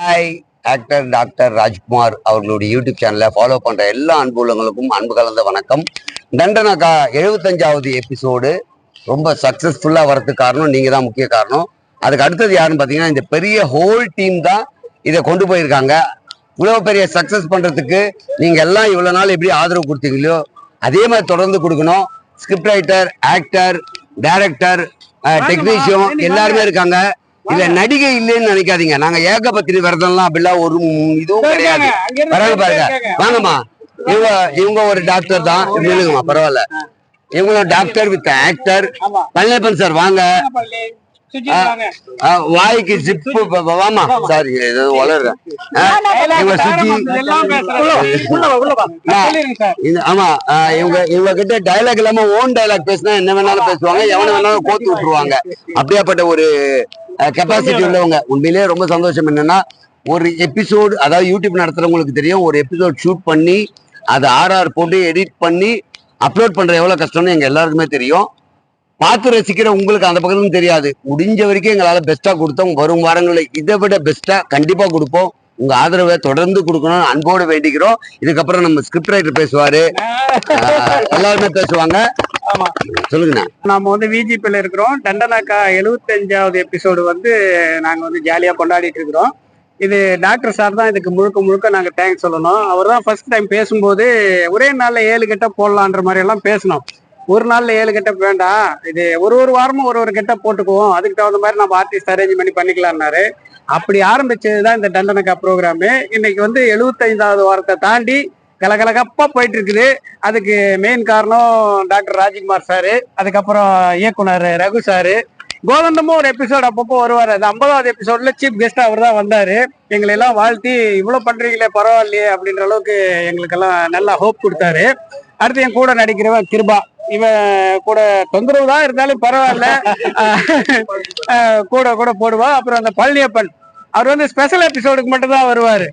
Hi, actor doctor Rajkumar அவர்களுடைய YouTube சேனலை follow பண்ற எல்லா அன்புள்ளவங்களுக்கும் அன்பு கலந்த வணக்கம். தண்டனக்கா 75வது எபிசோடு ரொம்ப சக்சஸ்ஃபுல்லா வரதுக்கு காரணம் நீங்க தான் முக்கிய காரணம். அதுக்கு அடுத்தது யாருன்னு பாத்தீங்கன்னா இந்த பெரிய ஹோல் டீம் தான் இதை கொண்டு போயிருக்காங்க. இவ்வளவு பெரிய சக்சஸ் பண்றதுக்கு நீங்க எல்லாம் இவ்வளவு நாள் எப்படி ஆதரவு கொடுத்தீங்களோ அதே மாதிரி தொடர்ந்து கொடுக்கணும். Script writer, actor, director, technician எல்லாருமே இருக்காங்க. இல்ல நடிகை இல்லைன்னு நினைக்காதீங்க. நாங்க ஏகபத்திரி விரதம்லாம் அப்படிலாம் ஒரு இதுவும் கிடையாது. பரவாயில்ல பாருங்க, வாங்கம்மா. இவங்க ஒரு டாக்டர் தான். இல்லைங்கம்மா, பரவாயில்ல. இவங்களும் doctor with actor. Palaniappan sir வாங்க. வாய்க்கு ஜிப்பு வாமா. சாரி, வளர்ற ஆமா. இவங்க கிட்ட டைலாக் இல்லாம ஓன் டைலாக் பேசினா என்ன வேணாலும் பேசுவாங்க, எவனை வேணாலும் கோத்து விட்டுருவாங்க. அப்படியாப்பட்ட ஒரு கெப்பாசிட்டி உள்ளவங்க. உண்மையிலேயே ரொம்ப சந்தோஷம். என்னன்னா ஒரு எபிசோடு, அதாவது யூடியூப் நடத்துறவங்களுக்கு தெரியும், ஒரு எபிசோட் ஷூட் பண்ணி அதை RR போட்டு எடிட் பண்ணி அப்லோட் பண்ற எவ்வளவு கஷ்டம்னு எங்க எல்லாருக்குமே தெரியும். பார்த்து ரசிக்கிற உங்களுக்கு அந்த பக்கத்தும் தெரியாது. முடிஞ்ச வரைக்கும் எங்களால பெஸ்டா கொடுத்தோம். வரும் வாரங்களில் இதை விட பெஸ்டா கண்டிப்பா கொடுப்போம். உங்க ஆதரவை தொடர்ந்து கொடுக்கணும்னு அன்போடு வேண்டிக்கிறோம். இதுக்கப்புறம் நம்ம ஸ்கிரிப்ட் ரைட்டர் பேசுவாரு, எல்லாருமே பேசுவாங்க. சொல்லுங்க. நாம விஜிபில இருக்கிறோம். தண்டனக்கா 75வது எபிசோடு நாங்க ஜாலியா கொண்டாடிட்டு இருக்கிறோம். இது டாக்டர் சார் தான் இதுக்கு முழுக்க முழுக்க நாங்க தேங்க்ஸ் சொல்லணும். அவர் தான் ஃபர்ஸ்ட் டைம் பேசும்போது ஒரே நாள்ல 7 கெட்டப் போடலான்ற மாதிரி எல்லாம் பேசணும். ஒரு நாள்ல 7 கெட்டப் வேண்டாம், இது ஒரு வாரமும் ஒரு கெட்டப் போட்டுக்குவோம், அதுக்கு தகுந்த மாதிரி நம்ம ஆர்டிஸ்ட் அரேஞ்ச் பண்ணிக்கலாம்னாரு. அப்படி ஆரம்பிச்சதுதான் இந்த தண்டனக்கா ப்ரோக்ராமு. இன்னைக்கு 75வது வாரத்தை தாண்டி கலகலகப்பா போயிட்டு இருக்குது. அதுக்கு மெயின் காரணம் டாக்டர் ராஜ்குமார் சாரு, அதுக்கப்புறம் இயக்குனர் ரகு சாரு, கோதண்டமும் ஒரு எபிசோட் அப்பப்போ வருவாரு. அந்த 50வது எபிசோட்ல சீஃப் கெஸ்டா அவர் தான் வந்தாரு. எங்களை எல்லாம் வாழ்த்தி இவ்வளவு பண்றீங்களே பரவாயில்லையே அப்படின்ற அளவுக்கு எங்களுக்கெல்லாம் நல்லா ஹோப் கொடுத்தாரு. அடுத்து என் கூட நடிக்கிறவன் கிருபா. இவன் கூட தொந்தரவு தான் இருந்தாலும் பரவாயில்ல, கூட போடுவா. அப்புறம் அந்த பழனியப்பன், அவர் ஸ்பெஷல் எபிசோடுக்கு மட்டும் தான் வருவாரு.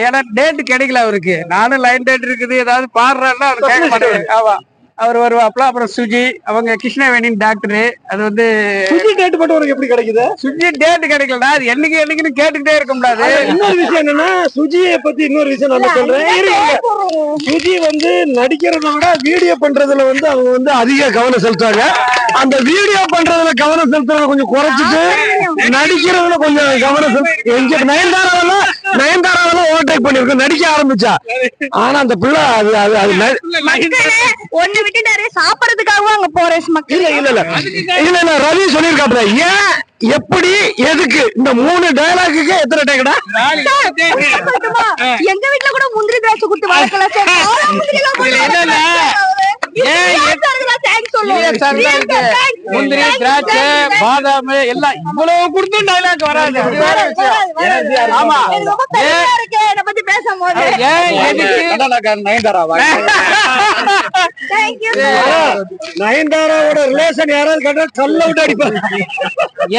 ஏன்னா டேட் கிடைக்கல அவருக்கு. நானும் லைன் டேட் இருக்குது ஏதாவது பாடுறாருன்னா அவர் கேட்க மாட்டேன். ஆமா, அவர் வருவாப்ல. அப்புறம் சுஜி, அவங்க கிருஷ்ணவேணின் டாக்டரு. அது சுஜி டேட் மட்டும் உனக்கு எப்படி கிடைக்குது? சுஜி டேட் கிடைக்கலடா, அது என்னைக்குன்னு கேட்டுக்கிட்டே இருக்க முடியாது. இன்னொரு விஷயம் என்னன்னா, சுஜியை பத்தி இன்னொரு விஷயம் நான் சொல்றேன். சுஜி நடிக்கிறத விட வீடியோ பண்றதுல அவங்க அதிக கவனம் செலுத்துவாங்க. அந்த வீடியோ பண்றதுல கவனம் செலுத்துறத கொஞ்சம் குறைச்சிட்டு நடிக்கிறதுல கொஞ்சம் கவனம் செலுத்து. நயன்தாராவெல்லாம் ஓவர்டேக் பண்ணிருக்கோம் நடிக்க ஆரம்பிச்சா. ஆனா அந்த பிள்ளை ஒண்ணு விட்டுட்டாரு, சாப்பிடறதுக்காகவும் அங்க போறேன். இல்ல ரவி சொல்லிருக்காப்ல, ஏன் எப்படி எதுக்கு இந்த 3 டயலாக்குக்கு எத்தனை டேக்கடா? எங்க வீட்டுல கூட முந்திரி திராட்சை கொடுத்து வளர்க்கல முந்திரி திராட்சை பாதாம் எல்லாம் இவ்வளவு கொடுத்தும் டைலாக் வராது. ஆமா, பத்தி பேசும்போது நயன்தாராவோட ரிலேஷன் யாராவது கேட்டா கல்ல விட்டு அடிப்பாங்க.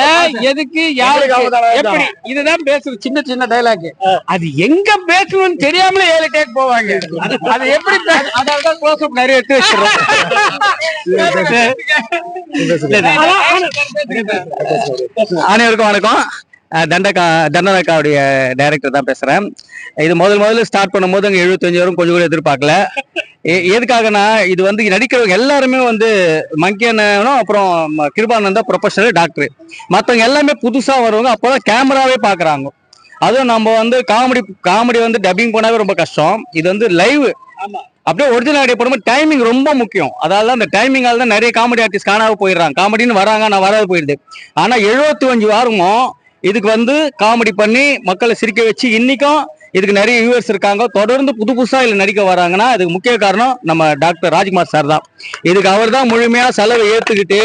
ஏன் எதுக்கு யாருக்கு எப்படி இதுதான் பேசுறது. சின்ன சின்ன டைலாக் அது எங்க பேசணும்னு தெரியாமலே 7 டேக் போவாங்க. அது எப்படி அதான் க்ளோஸ் அப் நிறைய எடுத்து வச்சிருக்கோம். அனைவருக்கும் வணக்கம். தண்டனக்காவுடைய டைரக்டர் தான் பேசுறேன். இது முதல்ல ஸ்டார்ட் பண்ணும்போது அங்க 75 வரும் கொஞ்சம் கூட எதிர்பார்க்கல. எதுக்காகனா இது நடிக்கிறவங்க எல்லாருமே மங்கியனும் அப்புறம் கிருபானந்தா ப்ரொஃபஷனல் டாக்டர், மற்றவங்க எல்லாமே புதுசா வருவாங்க. அப்போதான் கேமராவே பாக்குறாங்க. அதுவும் நம்ம காமெடி டப்பிங் பண்ணாவே ரொம்ப கஷ்டம். இது லைவ் அப்படியே ஒரிஜினல் ஐடியா போடும்போது டைமிங் ரொம்ப முக்கியம். அதாவது அந்த டைமிங்கால தான் நிறைய காமெடி ஆர்டிஸ்ட் காணாம போயிடுறாங்க. காமெடின்னு வராங்க, நான் வராது போயிடுது. ஆனா 75 வாரமும் இதுக்கு காமெடி பண்ணி மக்களை சிரிக்க வச்சு இன்னைக்கும் இதுக்கு நிறைய வியூவர்ஸ் இருக்காங்க. தொடர்ந்து புதுசா இதுல நடிக்க வராங்கன்னா அதுக்கு முக்கிய காரணம் நம்ம டாக்டர் ராஜ்குமார் சார் தான். இதுக்கு அவர் தான் முழுமையா செலவை ஏத்துக்கிட்டு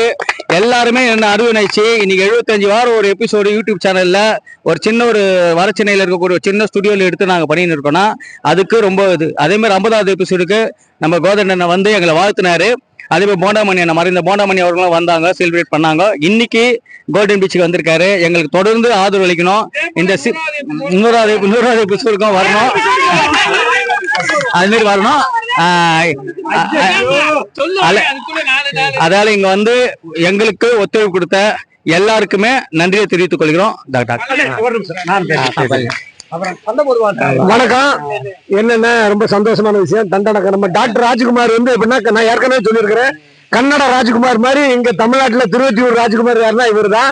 எல்லாருமே என்ன அரவணைச்சு இன்னைக்கு 75 வாரம் ஒரு எபிசோடு யூடியூப் சேனல்ல ஒரு வரச்சென்னையில இருக்கக்கூடிய ஒரு சின்ன ஸ்டுடியோல எடுத்து நாங்க பண்ணிட்டு இருக்கோம்னா அதுக்கு ரொம்ப அதே மாதிரி 50வது எபிசோடுக்கு நம்ம கோதண்டனை எங்களை வாழ்த்தினாரு. அதே மாதிரி போண்டாமணி, மறைந்த போண்டாமணி அவர்களும் வந்தாங்க, செலிப்ரேட் பண்ணாங்க. இன்னைக்கு கோல்டன் பீச்சுக்கு வந்திருக்காரு. எங்களுக்கு தொடர்ந்து ஆதரவு அளிக்கணும். இந்த 100வது எபிசோடுக்கும் வரணும், அது மாதிரி வரணும். அதனால இங்க எங்களுக்கு ஒத்துழைப்பு கொடுத்த எல்லாருக்குமே நன்றியை தெரிவித்துக் கொள்கிறோம். டாக்டர் வணக்கம். என்னென்ன ரொம்ப சந்தோஷமான விஷயம், தண்டனை நம்ம டாக்டர் ராஜ்குமார் வந்து எப்படின்னா, நான் ஏற்கனவே சொல்லியிருக்கிறேன், கன்னட ராஜ்குமார் மாதிரி இங்க தமிழ்நாட்டுல திருவொற்றியூர் ராஜ்குமார் யாருன்னா இவர் தான்.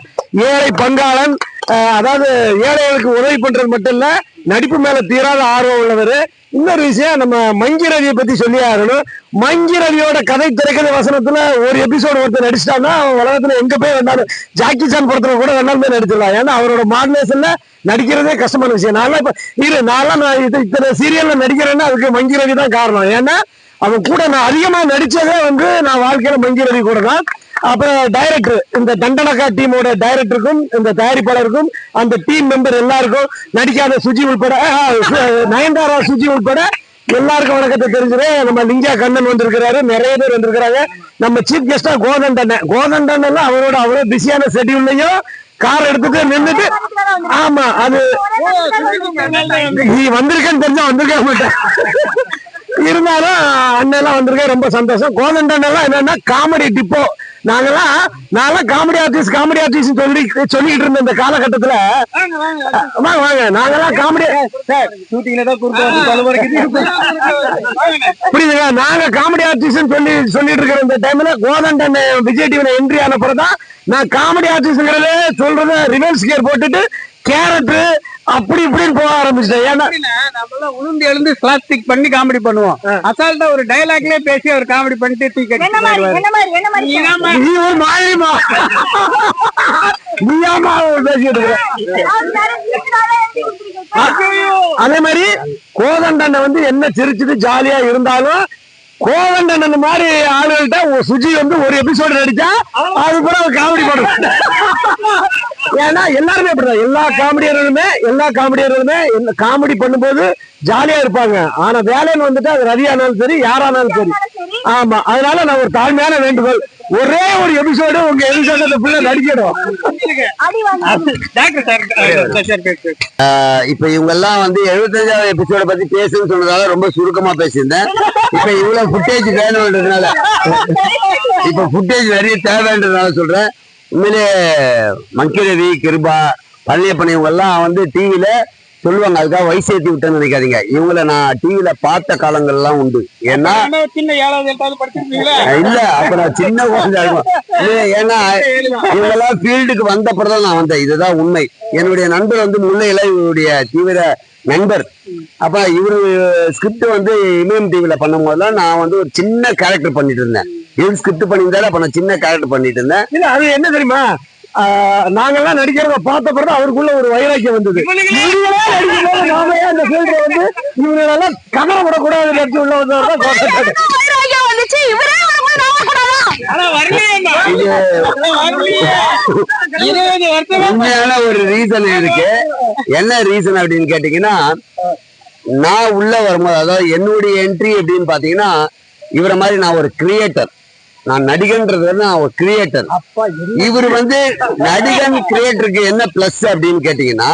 ஏழை பங்காளன், அதாவது ஏழைகளுக்கு உதவி பண்றது மட்டும் இல்ல, நடிப்பு மேல தீராத ஆர்வம் உள்ளவர். இன்னொரு விஷயம், நம்ம மங்கி ரவியை பத்தி சொல்லி ஆகணும். மங்கி ரவியோட கதை திரைக்கதை வசனத்துல ஒரு எபிசோடு ஒருத்தர் நடிச்சிட்டான்னா உலகத்துல எங்க போய் வேண்டாலும், ஜாக்கி சான் படத்துல கூட வேணாலும் போய் நடிச்சிடலாம். ஏன்னா அவரோட மாடுலேஷன்ல நடிக்கிறதே கஷ்டமான விஷயம். நான் இத்தனை சீரியல்ல நடிக்கிறேன்னா அதுக்கு மங்கி ரவி தான் காரணம். ஏன்னா அவன் கூட நான் அதிகமா நடிச்சதே வந்து நான் வாழ்க்கையில மங்கி ரவி கூட தான். அப்புறம் டைரக்டர், இந்த தண்டனக்கா டீமோட டைரக்டருக்கும் இந்த தயாரிப்பாளருக்கும் அந்த டீம் மெம்பர் எல்லாருக்கும், நடிக்காத சுஜி உள்பட, நயன்தாரா சுஜி உள்பட எல்லாருக்கும் வணக்கத்தை தெரிஞ்சுது. நம்ம லிங்கா கண்ணன் வந்திருக்கிறாரு, நிறைய பேர் வந்திருக்கிறாங்க. நம்ம சீஃப் கெஸ்டா கோதண்டன் எல்லாம் அவரோட அவ்வளவு பிஸியான ஷெட்யூல்லையும் கார் எடுத்துட்டு நின்றுட்டு, ஆமா அது நீ வந்திருக்கேன்னு தெரிஞ்சா வந்திருக்க மாட்டேன். இருந்தாலும் அண்ணெல்லாம் வந்திருக்கேன், ரொம்ப சந்தோஷம். கோதண்டன் எல்லாம் என்னன்னா காமெடி டிப்போ. நாங்கெல்லாம் காமெடி ஆர்டிஸ்ட் சொல்லிட்டு இருந்த இந்த காலகட்டத்துல வாங்க நாங்கெல்லாம் காமெடி புரியுதுங்க. நாங்க காமெடி ஆர்டிஸ்ட் சொல்லிட்டு இருக்கிற இந்த டைம்ல கோதண்டன் விஜய் டிவில என்ட்ரி ஆன பிறகுதான் நான் காமெடி ஆர்டிஸ்ட்ங்கிறத சொல்றத ரிவர்ஸ் கியர் போட்டுட்டு கேரக்டர் அப்படி இப்படின்னு போக ஆரம்பிச்சிட்டேன். ஏன்னா நம்மளாம் உளுந்து எழுந்து பிளாஸ்டிக் பண்ணி காமெடி பண்ணுவோம். அசால்ட்டா ஒரு டைலாக்லயே பேசி ஒரு காமெடி பண்ணிட்டு டீ கட்டி நீ ஒரு மாயமா நீயாமா பேசிட்டு இருக்க. அதே மாதிரி கோதண்டன் வந்து என்ன சிரிச்சுட்டு ஜாலியா இருந்தாலும், கோதண்டன் மாதிரி ஆளுகள்கிட்ட சுஜி வந்து ஒரு எபிசோடு நடிச்சா அது கூட காமெடி பண்ணுவாங்க. ஏன்னா எல்லாருமே அப்படிதான், எல்லா காமெடியர்களுமே காமெடி பண்ணும்போது ஜாலியா இருப்பாங்க. ஆனா வேலைன்னு வந்துட்டு அது ரவி ஆனாலும் சரி, யாரானாலும் சரி. ஆமா, அதனால நான் ஒரு தாழ்மையான வேண்டுகோள், ஒரே ஒரு எபிசோடு உங்க எபிசோட ஃபுல்லா நடிக்கணும். இப்ப இவங்க எல்லாம் வந்து 75வது எபிசோட பத்தி பேசுன்னு சொன்னதால ரொம்ப சுருக்கமா பேசியிருந்தேன். இப்ப இவ்வளவு ஃபுட்டேஜ் வேணும்ன்றதுனால, இப்ப ஃபுட்டேஜ் நிறைய தேவைன்றதுனால சொல்றேன். உண்மையிலே மங்கி ரவி, கிருபா, பழனியப்பன் இவங்க எல்லாம் வந்து டிவில சொல்லுவாங்க, அதுக்காக வயசு ஏற்றி விட்டேன்னு நினைக்காதீங்க. இவங்களை நான் டிவில பார்த்த காலங்கள் எல்லாம் உண்டு. ஏன்னா இல்ல, அப்ப நான் சின்ன குழந்தை இருக்கும். ஏன்னா இவங்கெல்லாம் ஃபீல்டுக்கு வந்த பிறதான் நான் வந்தேன், இதுதான் உண்மை. என்னுடைய நண்பர் வந்து முல்லையில இவருடைய தீவிர நண்பர். அப்ப இவரு ஸ்கிரிப்ட் வந்து இமயம் டிவில பண்ணும் போதெல்லாம் நான் வந்து ஒரு சின்ன கேரக்டர் பண்ணிட்டு இருந்தேன். இவரு ஸ்கிரிப்ட் பண்ணியிருந்தாரு, அப்ப நான் சின்ன கேரக்டர் பண்ணிட்டு இருந்தேன். இல்ல அது என்ன தெரியுமா, நாங்கெல்லாம் நடிக்கிறத பார்த்த பிறகு அவருக்குள்ள ஒரு வைராக்கியம் வந்தது. அந்த ஃபீல்ட்ல வந்து இவங்களெல்லாம் கதற விடக்கூடாது நடிச்சு உள்ள வந்தவர்தான். உண்மையான ஒரு ரீசன் இருக்கு. என்ன ரீசன் அப்படின்னு கேட்டீங்கன்னா, நான் உள்ள வரும்போது, அதாவது என்னுடைய என்ட்ரி அப்படின்னு பாத்தீங்கன்னா, இவரை மாதிரி நான் ஒரு கிரியேட்டர். நான் நடிகன்றது நான் ஒரு கிரியேட்டர். இவர் வந்து நடிகன் கிரியேட்டருக்கு என்ன பிளஸ் அப்படின்னு கேட்டீங்கன்னா,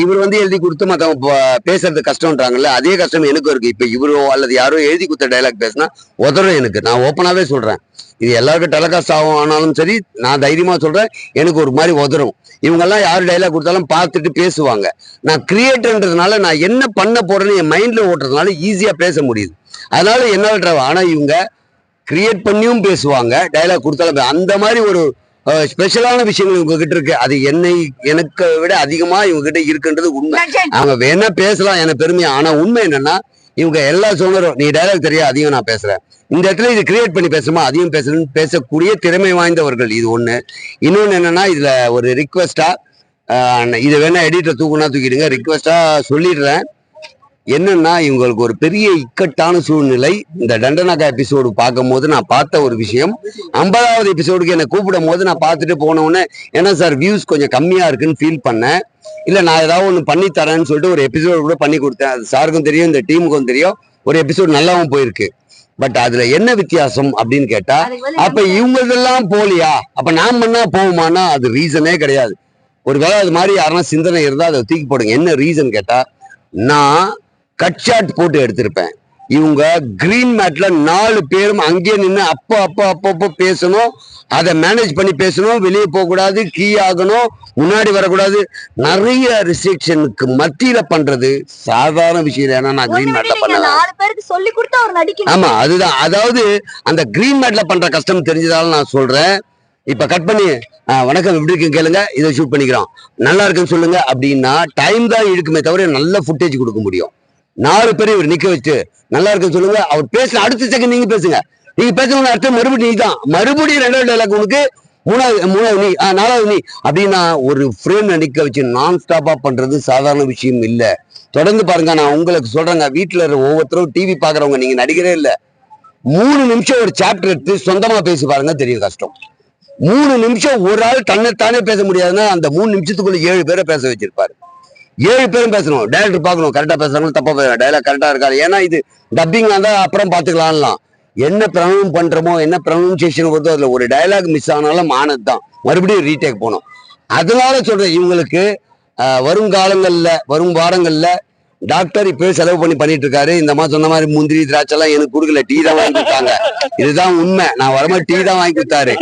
இவர் வந்து எழுதி கொடுத்து மத்தவங்க பேசுறது கஷ்டம்ன்றாங்கல்ல, அதே கஷ்டம் எனக்கும் இருக்கு. இப்ப இவரோ அல்லது யாரோ எழுதி கொடுத்த டைலாக் பேசினா உதறும் எனக்கு. நான் ஓப்பனாவே சொல்றேன், இது எல்லாருக்கும் டெலகாஸ்ட் ஆனாலும் சரி, நான் தைரியமா சொல்றேன், எனக்கு ஒரு மாதிரி உதறும். இவங்கெல்லாம் யாரு டைலாக் கொடுத்தாலும் பார்த்துட்டு பேசுவாங்க. நான் கிரியேட்டர்ன்றதுனால நான் என்ன பண்ண போறேன்னு என் மைண்ட்ல ஓட்டுறதுனால ஈஸியா பேச முடியுது. அதனால என்னால ஆனா இவங்க கிரியேட் பண்ணியும் பேசுவாங்க, டைலாக் கொடுத்தாலும். அந்த மாதிரி ஒரு ஸ்பெஷலான விஷயங்கள் இவங்க கிட்ட இருக்கு. அது எனக்கு விட அதிகமா இவங்க கிட்ட இருக்குன்றது உண்மை. அவங்க வேணா பேசலாம் எனக்கு பெருமையா, ஆனா உண்மை என்னன்னா, இவங்க எல்லா சொன்னரும் நீ டைலாக் தெரியா, அதையும் நான் பேசுறேன், இந்த இடத்துல இது கிரியேட் பண்ணி பேசுமா, அதையும் பேசணும்னு பேசக்கூடிய திறமை வாய்ந்தவர்கள். இது ஒண்ணு. இன்னொன்னு என்னன்னா, இதுல ஒரு ரிக்வெஸ்டா, இதை வேணா எடிட்டர் தூக்குனா தூக்கிடுங்க, ரிக்வெஸ்டா சொல்லிடுறேன். என்னன்னா, இவங்களுக்கு ஒரு பெரிய இக்கட்டான சூழ்நிலை. இந்த தண்டனக்கா எபிசோடு பார்க்கும் போது நான் பார்த்த ஒரு விஷயம், 50வது எபிசோடுக்கு என்னை கூப்பிடும் போது நான் பார்த்துட்டு போனவுடனே, ஏன்னா சார் வியூஸ் கொஞ்சம் கம்மியா இருக்குன்னு ஃபீல் பண்ணேன். இல்ல நான் ஏதாவது ஒன்று பண்ணி தரேன்னு சொல்லிட்டு ஒரு எபிசோடு கூட பண்ணி கொடுத்தேன். அது சாருக்கும் தெரியும், இந்த டீமுக்கும் தெரியும். ஒரு எபிசோடு நல்லாவும் போயிருக்கு. பட் அதுல என்ன வித்தியாசம் அப்படின்னு கேட்டா, அப்ப இவங்களதெல்லாம் போலியா, அப்ப நான் பண்ணா போகுமானா அது ரீசனே கிடையாது. ஒருவேளை அது மாதிரி யாருன்னா சிந்தனை இருந்தா அதை தூக்கி போடுங்க. என்ன ரீசன் கேட்டா, நான் கட் ஷாட் போட்டு எடுத்திருப்பேன். இவங்க கிரீன் மேட்ல 4 பேரும் அங்கேயே நின்று அப்பப்போ பேசணும், அதை மேனேஜ் பண்ணி பேசணும், வெளியே போக கூடாது, கீ ஆகணும், முன்னாடி வரக்கூடாது, நிறைய ரிஸ்ட்ரிக்ஷனுக்கு மத்தியில பண்றது சாதாரண விஷயம். ஏன்னா நான் கிரீன் மேட்ல பண்ணல. 4 பேருக்கு சொல்லி கொடுத்து அவர் நடிக்கணும். ஆமா, அதுதான். அதாவது அந்த கிரீன் மேட்ல பண்ற கஷ்டம் தெரிஞ்சதால நான் சொல்றேன். இப்ப கட் பண்ணி வணக்கம் எப்படி இருக்குன்னு கேளுங்க, இதை ஷூட் பண்ணிக்கிறோம், நல்லா இருக்குன்னு சொல்லுங்க அப்படின்னா டைம் தான் இழுக்குமே தவிர நல்ல ஃபுட்டேஜ் கொடுக்க முடியும். 4 பேரும் இவர் நிக்க வச்சு நல்லா இருக்குன்னு சொல்லுங்க, அவர் பேசல அடுத்த செகண்ட் நீங்க பேசுங்க, நீங்க பேசணும்னு அர்த்தம் மறுபடியும் நீ தான், மறுபடியும் 2வது டைலாக் உனக்கு, 3வது நீ, 4வது நீ அப்படின்னா ஒரு ஃப்ரேம் நிக்க வச்சு நான் ஸ்டாப்பா பண்றது சாதாரண விஷயம் இல்ல. தொடர்ந்து பாருங்க, நான் உங்களுக்கு சொல்றேங்க, வீட்டுல ஒவ்வொருத்தரும் டிவி பாக்குறவங்க, நீங்க நடிக்கிறே இல்ல, 3 நிமிஷம் ஒரு சாப்டர் எடுத்து சொந்தமா பேசி பாருங்க, தெரியும் கஷ்டம். 3 நிமிஷம் ஒரு ஆள் தன்னைத்தானே பேச முடியாதுன்னா அந்த 3 நிமிஷத்துக்குள்ள 7 பேரை பேச வச்சிருப்பாரு. 7 பேரும் பேசணும், டைரக்டர் பார்க்கணும் கரெக்டா பேசுறாங்க தப்பா பேசுறாங்க, டைலாக் கரெக்டா இருக்காது. ஏன்னா இது டப்பிங் தான் அப்புறம் பாத்துக்கலாம்லாம். என்ன ப்ரொனவுன் பண்றோமோ, என்ன ப்ரொனவுன்சியேஷன் வருதோ அதுல ஒரு டைலாக் மிஸ் ஆனாலும் ஆனது தான், மறுபடியும் ரீடேக் போனோம். அதனால சொல்றேன், இவங்களுக்கு வருங்காலங்கள்ல வரும் வாரங்கள்ல டாக்டர் இப்பவே செலவு பண்ணிட்டு இருக்காரு. இந்த மாதிரி சொன்ன மாதிரி முந்திரி திராட்சை எல்லாம் எனக்கு கொடுக்கல, டீ தான் வாங்கி கொடுத்தாங்க. இதுதான் உண்மை, நான் வரும்போது டீ தான் வாங்கி கொடுத்தாரு.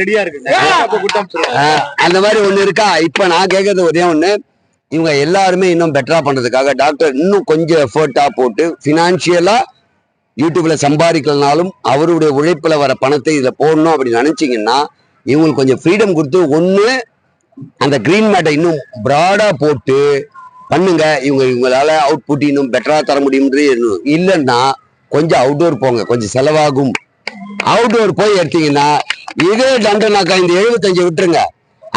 ரெடியா இருக்கு அந்த மாதிரி ஒண்ணு இருக்கா. இப்ப நான் கேட்கறது ஒரே ஒண்ணு, இவங்க எல்லாருமே இன்னும் பெட்டரா பண்றதுக்காக டாக்டர் இன்னும் கொஞ்சம் எஃபர்ட்டா போட்டு பினான்சியலா யூடியூப்ல சம்பாதிக்கலனாலும் அவருடைய உழைப்புல வர பணத்தை இதுல போடணும் அப்படின்னு நினைச்சீங்கன்னா இவங்களுக்கு கொஞ்சம் ஃப்ரீடம் கொடுத்து ஒண்ணு அந்த கிரீன் மேட்டை இன்னும் பிராடா போட்டு பண்ணுங்க. இவங்களால அவுட்புட் இன்னும் பெட்டரா தர முடியும்ன்றது இல்லைன்னா கொஞ்சம் அவுட்டோர் போங்க, கொஞ்சம் செலவாகும். அவுட்டோர் போய் எடுத்தீங்கன்னா இதே தண்டனாக்கா இந்த 75 விட்டுருங்க,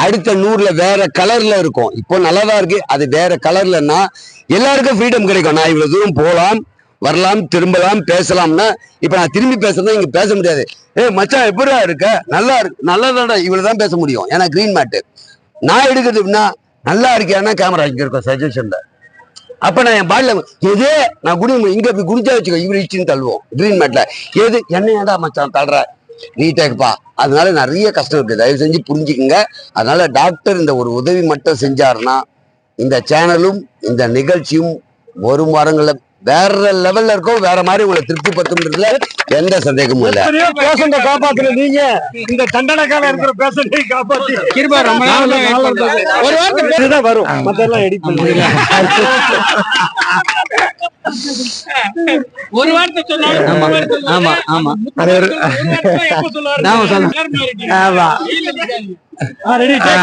அடுத்த 100ல வேற கலர்ல இருக்கும். இப்போ நல்லாதான் இருக்கு, அது வேற கலர்லன்னா எல்லாருக்கும் ஃப்ரீடம் கிடைக்கும். நான் இவ்வளவு தூரம் போகலாம், வரலாம், திரும்பலாம், பேசலாம்னா இப்ப நான் திரும்பி பேசுறதா இங்க பேச முடியாது. மச்சான் எப்படிடா இருக்க, நல்லா இருக்கு, நல்லதாடா, இவ்வளவுதான் பேச முடியும். ஏன்னா கிரீன் மேட்டு நான் எடுக்கிறதுனா நல்லா இருக்கேன்னா கேமரா இங்க இருக்கும் சஜஷன்ல. அப்ப நான் என் பாடியில எது நான் இங்க இப்படி குடிச்சா வச்சுக்கோ, இவரு இஷ்டின்னு தள்ளுவோம். கிரீன் மேட்ல எது என்னையாடா மச்சான் தள்ளுற ரீடேக்ப்பா. அதனால நிறைய கஷ்டம் இருக்கு, தயவு செஞ்சு புரிஞ்சுக்குங்க. அதனால டாக்டர் இந்த ஒரு உதவி மட்டும் செஞ்சாருன்னா இந்த சேனலும் இந்த நிகழ்ச்சியும் வரும் வாரங்கள்ல வேற லெவல்ல இருக்கும், வேற மாதிரி உங்களை திருப்திப்படுத்தும்ன்றதுல எந்த சந்தேகமும் இல்ல. பேஷண்ட காப்பாத்துற நீங்க இந்த தண்டனைக்கால இருக்கிற பேஷண்டை காப்பாத்தி இதுதான் வரும், மத்தெல்லாம் எடிட் பண்ணுவீங்க. ஒரு வார்த்தை சொன்னாலும் ஆமா ஆமா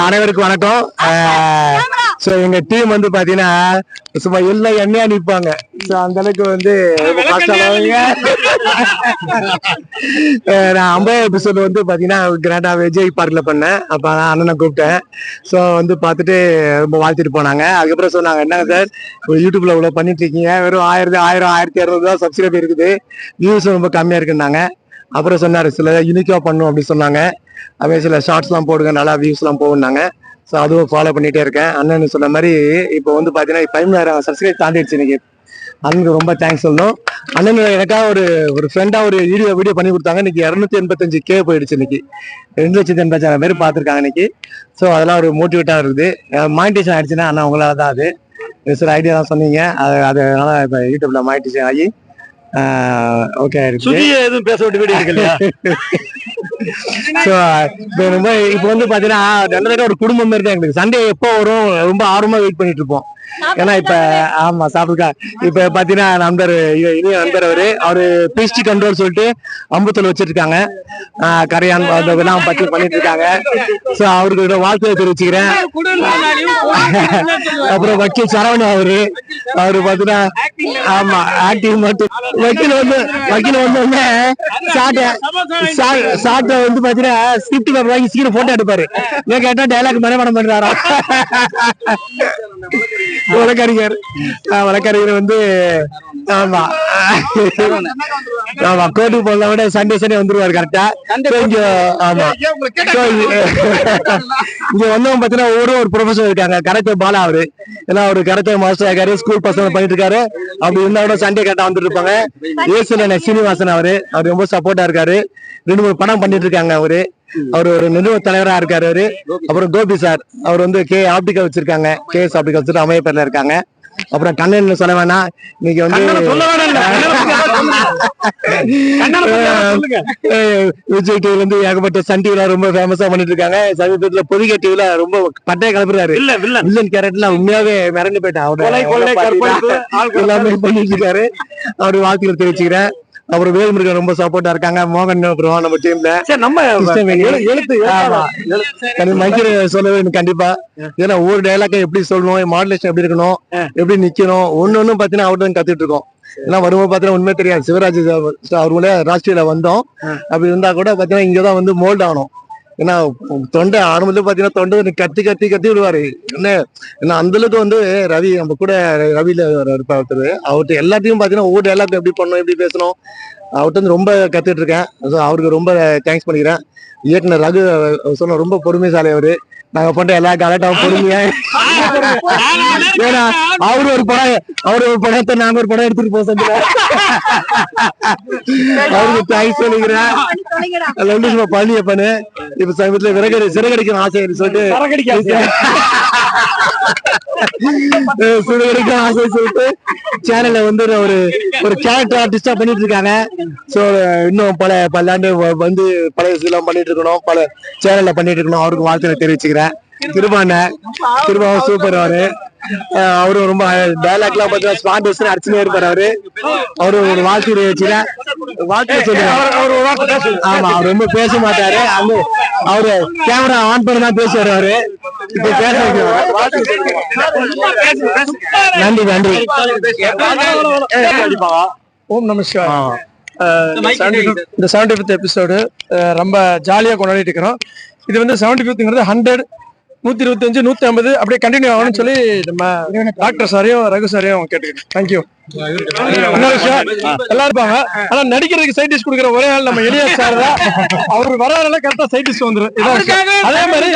அனைவருக்கும் வணக்கம். சோ எங்க டீம் வந்து பாத்தீங்கன்னா சும்மா எல்லாம் எண்ணெயா நிப்பாங்க. சோ அந்த அளவுக்கு வந்து நான் 50 எபிசோட் வந்து பாத்தீங்கன்னா கிராண்டா விஜய் பார்க்ல பண்ணேன். அப்ப நான் அண்ணனை கூப்பிட்டேன். சோ வந்து பாத்துட்டு ரொம்ப வாழ்த்திட்டு போனாங்க. அதுக்கப்புறம் சொன்னாங்க, என்னங்க சார் யூடியூப்ல இவ்வளவு பண்ணிட்டு இருக்கீங்க, வெறும் 1000 1200 தான் சப்ஸ்கிரைப் இருக்குது, வியூஸ் ரொம்ப கம்மியா இருக்குன்னாங்க. அப்புறம் சொன்னாரு சில யூனிக்கா பண்ணும் அப்படின்னு சொன்னாங்க. அதே சில ஷார்ட்ஸ் எல்லாம் போடுங்க, நல்லா வியூஸ் எல்லாம் போகுனாங்க. ஸோ அதுவும் ஃபாலோ பண்ணிட்டே இருக்கேன். அண்ணன் சொன்ன மாதிரி இப்போ வந்து பாத்தீங்கன்னா 15000 சப்ஸ்கிரைப் தாண்டிடுச்சு இன்னைக்கு. அண்ணனுக்கு ரொம்ப தேங்க்ஸ் சொல்லணும். அண்ணன் எனக்காக ஒரு ஃப்ரெண்டா ஒரு வீடியோ பண்ணி கொடுத்தாங்க. இன்னைக்கு 285K போயிடுச்சு. இன்னைக்கு 2,80,000 பேர் பார்த்துருக்காங்க இன்னைக்கு. ஸோ அதெல்லாம் ஒரு மோட்டிவேட்டா இருக்குது. மானிட்டேஷன் ஆயிடுச்சுன்னா அண்ணா உங்களால தான் அது சில ஐடியா தான் சொன்னீங்க. அதனால இப்போ யூடியூப்ல மானிட்டேஷன் ஆகி ஓகே எதுவும் பேச விட்டு வீடியோ இருக்கு இல்லையா. இப்போ வந்து பாத்தீங்கன்னா ஒரு குடும்பம் மாதிரி தான் எங்களுக்கு. சண்டே எப்போ வரும் ரொம்ப ஆர்வமா வெயிட் பண்ணிட்டு இருப்போம். ஏன்னா இப்ப ஆமா சாப்பிடுக்கா இப்ப பாத்தீங்கன்னா நண்பர் இனிய நண்பர் அவரு பிஎஸ்டி கண்ட்ரோல் சொல்லிட்டு அம்புத்தல் வச்சிருக்காங்க. கரையான் எல்லாம் பத்தி பண்ணிட்டு இருக்காங்க. சோ அவருக்கு வாழ்த்துக்களை தெரிவிச்சுக்கிறேன். அப்புறம் வக்கீல் சரவணா அவரு பாத்தீங்கன்னா ஆமா ஆக்டிவ் மட்டும் வக்கீல் வந்து சாட்டை வந்து பாத்தீங்கன்னா ஸ்கிரிப்ட் பேப்பர் வாங்கி சீக்கிரம் போட்டோ எடுப்பாரு. ஏன் கேட்டா டைலாக் மனப்பாடம் பண்றாரா. வழக்கறிஞர் வந்து ஆமா ஆமா கோர்ட்டுக்கு போறத விட சண்டே வந்துருவாரு கரெக்டா. ஆமா இங்க வந்தவங்க பாத்தீங்கன்னா ஒரு ப்ரொஃபஸர் இருக்காங்க. கராத்தே பாலா அவரு, ஏன்னா அவரு கராத்தே மாஸ்டர் இருக்காரு, ஸ்கூல் பசங்க பண்ணிட்டு இருக்காரு. அப்படி இருந்தா கூட சண்டே கரெக்டா வந்துட்டு இருப்பாங்க. ஏசுல சீனிவாசன் அவரு ரொம்ப சப்போர்ட்டா இருக்காரு. 2-3 படம் பண்ணிட்டு இருக்காங்க. அவரு ஒரு நிறுவன தலைவரா இருக்காரு. அப்புறம் கோபி சார் அவர் வந்து ஆப்டிகல் வச்சிருக்காங்க, கேஎஸ் ஆப்டிகல் வச்சுட்டு அமையப்பேர்ல இருக்காங்க. அப்புறம் கண்ணன் சொல்ல வேணாம், இன்னைக்கு வந்து சொல்ல விஜய் டிவில இருந்து ஏகப்பட்ட சன் டிவில ரொம்ப ஃபேமஸா பண்ணிட்டு இருக்காங்க. சமீபத்துல பொதிகை டிவில ரொம்ப பட்டைய கிளப்புறாரு. வில்லன் கேரக்டர்ல உண்மையாவே மிரண்டு போயிட்டேன். எல்லாமே பண்ணிட்டு இருக்காரு. அவரு வாழ்த்துக்கள் தெரிவிச்சுக்கிறேன். அப்புறம் வேல்முருகன் ரொம்ப சப்போர்ட்டா இருக்காங்க. மோகன் அப்புறம் நம்ம டீம்ல மைக்கிற சொல்லவே கண்டிப்பா. ஏன்னா ஒவ்வொரு டைலாக்க எப்படி சொல்லணும், மாடுலேஷன் எப்படி இருக்கணும், எப்படி நிக்கணும், ஒண்ணு பாத்தீங்கன்னா அவர்கிட்ட தான் கத்துட்டு இருக்கோம். ஏன்னா வரும்போது பாத்தீங்கன்னா உண்மையே தெரியாது. சிவராஜ் அவர்களே ராஷ்டிரியில வந்தோம். அப்படி இருந்தா கூட பாத்தீங்கன்னா இங்கதான் வந்து மோல்ட் ஆகணும். ஏன்னா தொண்டை ஆரம்பத்துல பாத்தீங்கன்னா தொண்டை கத்தி கத்தி கத்தி விடுவாரு. என்ன அந்த அளவுக்கு வந்து ரவி நம்ம கூட ரவியில இருப்பார் ஒருத்தர். அவர்கிட்ட எல்லாத்தையும் பாத்தீங்கன்னா ஒவ்வொரு டைலாக் எப்படி பண்ணணும், எப்படி பேசணும், அவர்கிட்ட வந்து ரொம்ப கத்துட்டு இருக்கேன். அவருக்கு ரொம்ப தேங்க்ஸ் பண்ணிக்கிறேன். இயக்குனர் ரகு சொன்ன ரொம்ப பொறுமைசாலி அவரு. நாங்க பண்ற எல்லா கரெக்டாவும் பொறுமையா. ஏன்னா அவரு ஒரு படத்தை நாங்க ஒரு படம் எடுத்துட்டு போக சொல்லுங்க. அவருக்கு தேங்க்ஸ் சொல்லிக்கிறேன். பழனியப்பனு இப்ப சமீபத்துல சிறகடிக்கும் ஆசை சொல்லிட்டு சிறகடிக்கும் ஆசை சொல்லிட்டு சேனல்ல வந்து ஒரு கேரக்டர் ஆர்டிஸ்டா பண்ணிட்டு இருக்காங்க. சோ இன்னும் பல ஆண்டு வந்து பழைய எல்லாம் பண்ணிட்டு இருக்கணும், பல சேனல்ல பண்ணிட்டு இருக்கணும். அவருக்கு வாழ்த்துக்களை தெரிவிச்சுக்கிறேன். திருபாவும் சூப்பர். அவரு ரொம்ப டைலாக் எல்லாம் பார்த்தா ஸ்மார்ட் பஸ் அடிச்சுனே இருப்பாரு. அவரு ஒரு வாழ்த்து வச்சுக்கிறேன். வாழ்த்து சொல்லுங்க. ஆமா, அவர் ரொம்ப பேச மாட்டாரு. அவரு கேமரா ஆன் பண்ணி தான் பேசுவாரு. அவரு இப்ப பேச நன்றி நன்றி. ஓம் நமஸ்கார். இந்த 75th எபிசோடு ரொம்ப ஜாலியா கொண்டாடிட்டு இருக்கிறோம். இது வந்து 75ங்கிறது 100, 125, 150 அப்படியே கண்டினியூ ஆகணும்னு சொல்லி நம்ம டாக்டர் சாரையும் ரகு சாரையும் கேட்டுக்கிறேன். தேங்க்யூ. இன்னொரு விஷயம், எல்லாம் இருப்பாங்க, ஆனா நடிக்கிறதுக்கு சைடிஷ் கொடுக்குற ஒரே ஆள் நம்ம எளிய சார் தான். அவரு வராதுனால கரெக்டா சைடிஷ் வந்துடும். அதே மாதிரி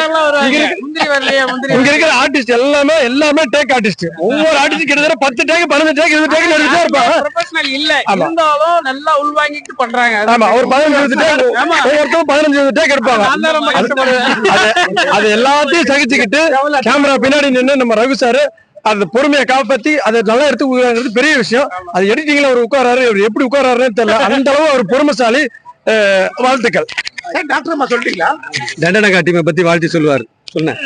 இங்க இருக்கிற ஆர்டிஸ்ட் எல்லாமே டேக் ஆர்டிஸ்ட். ஒவ்வொரு ஆர்டிஸ்ட் கிட்டத்தட்ட 10 டேக் 15 டேக் 20 டேக் எடுத்துட்டே இருப்பாங்க. ப்ரொபஷனல் இல்ல இருந்தாலும் நல்லா உள்வாங்கிட்டு பண்றாங்க. ஆமா, ஒரு 15 டேக் ஒவ்வொருத்தரும் 15 டேக் எடுப்பாங்க. அது எல்லாத்தையும் சகிச்சுக்கிட்டு கேமரா பின்னாடி நின்று நம்ம ரகு சாரு அந்த பொறுமையை காப்பாத்தி அதை நல்லா எடுத்து பெரிய விஷயம். அது எடிட்டிங்ல அவர் உட்காராரு, அவர் எப்படி உட்காராருன்னு தெரியல. அந்த அளவு ஒரு பொறுமைசாலி. வாழ்த்துக்கள். டாக்டர் சொல்லிட்டீங்களா? தண்டனகா டீமை பத்தி வாழ்த்து சொல்லுவார். சொன்னேன்.